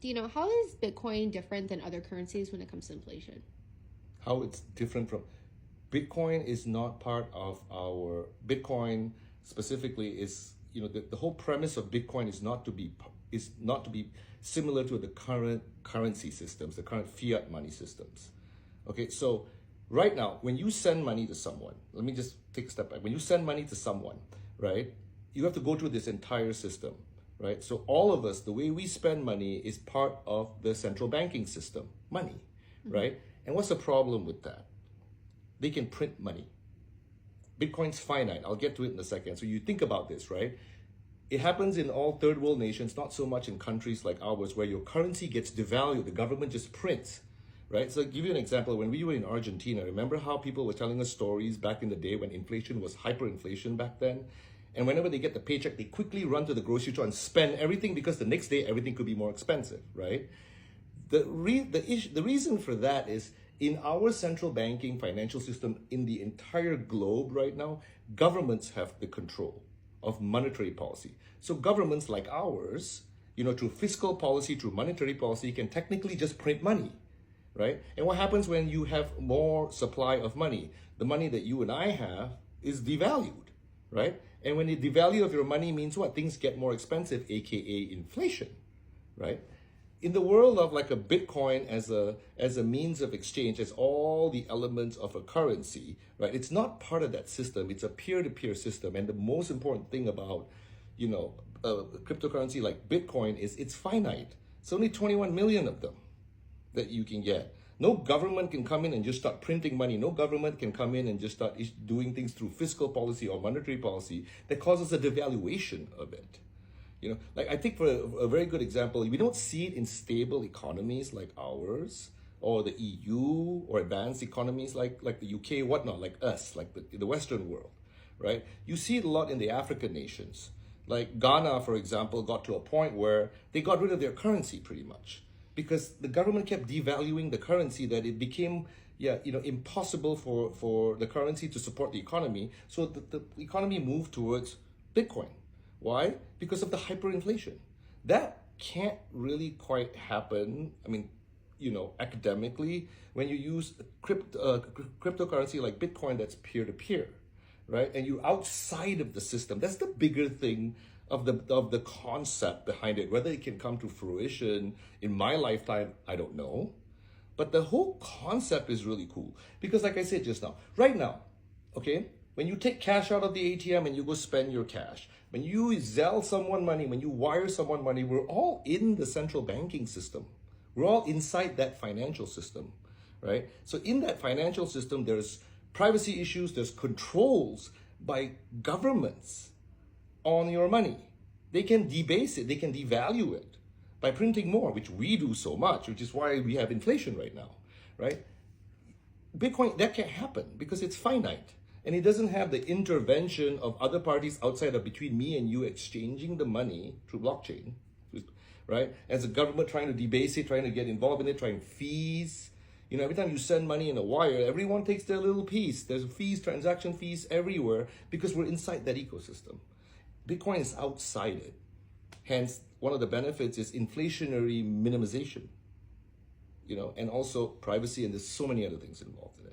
Do you know how is Bitcoin different than other currencies when it comes to inflation? How it's different from Bitcoin is not part of our Bitcoin specifically is the whole premise of Bitcoin is not to be similar to the current currency systems, the current fiat money systems. Okay, so right now when you send money to someone, let me just take a step back. When you send money to someone, right, you have to go through this entire system, right? So all of us, the way we spend money is part of the central banking system, money, right? And what's the problem with that? They can print money. Bitcoin's finite. I'll get to it in a second. So you think about this, right? It happens in all third world nations, not so much in countries like ours where your currency gets devalued. The government just prints, right? So I'll give you an example. When we were in Argentina, remember how people were telling us stories back in the day when inflation was hyperinflation back then? And whenever they get the paycheck, they quickly run to the grocery store and spend everything because the next day everything could be more expensive, right? The reason for that is in our central banking financial system in the entire globe right now, governments have the control of monetary policy. So governments like ours, through fiscal policy, through monetary policy, can technically just print money, right? And what happens when you have more supply of money? The money that you and I have is devalued, right? And when the devalue of your money means what? Things get more expensive, aka inflation, right? In the world of like a Bitcoin as a means of exchange, as all the elements of a currency, right? It's not part of that system. It's a peer-to-peer system. And the most important thing about, a cryptocurrency like Bitcoin is it's finite. It's only 21 million of them that you can get. No government can come in and just start printing money. No government can come in and just start doing things through fiscal policy or monetary policy that causes a devaluation of it. Like I think for a very good example, we don't see it in stable economies like ours or the EU or advanced economies like the UK, whatnot, like us, like the Western world, right? You see it a lot in the African nations. Like Ghana, for example, got to a point where they got rid of their currency pretty much because the government kept devaluing the currency that it became impossible for the currency to support the economy. So the economy moved towards Bitcoin. Why? Because of the hyperinflation. That can't really quite happen. I mean, academically, when you use cryptocurrency like Bitcoin that's peer-to-peer, right? And you're outside of the system. That's the bigger thing of the concept behind it. Whether it can come to fruition in my lifetime, I don't know. But the whole concept is really cool. Because like I said just now, right now, okay, when you take cash out of the ATM and you go spend your cash, when you Zelle someone money, when you wire someone money, we're all in the central banking system. We're all inside that financial system, right? So in that financial system, there's privacy issues, there's controls by governments on your money. They can debase it, they can devalue it by printing more, which we do so much, which is why we have inflation right now, right? Bitcoin, that can't happen because it's finite. And it doesn't have the intervention of other parties outside of between me and you exchanging the money through blockchain, right? As a government trying to debase it, trying to get involved in it, trying fees. Every time you send money in a wire, everyone takes their little piece. There's fees, transaction fees everywhere because we're inside that ecosystem. Bitcoin is outside it. Hence, one of the benefits is inflationary minimization, and also privacy, and there's so many other things involved in it.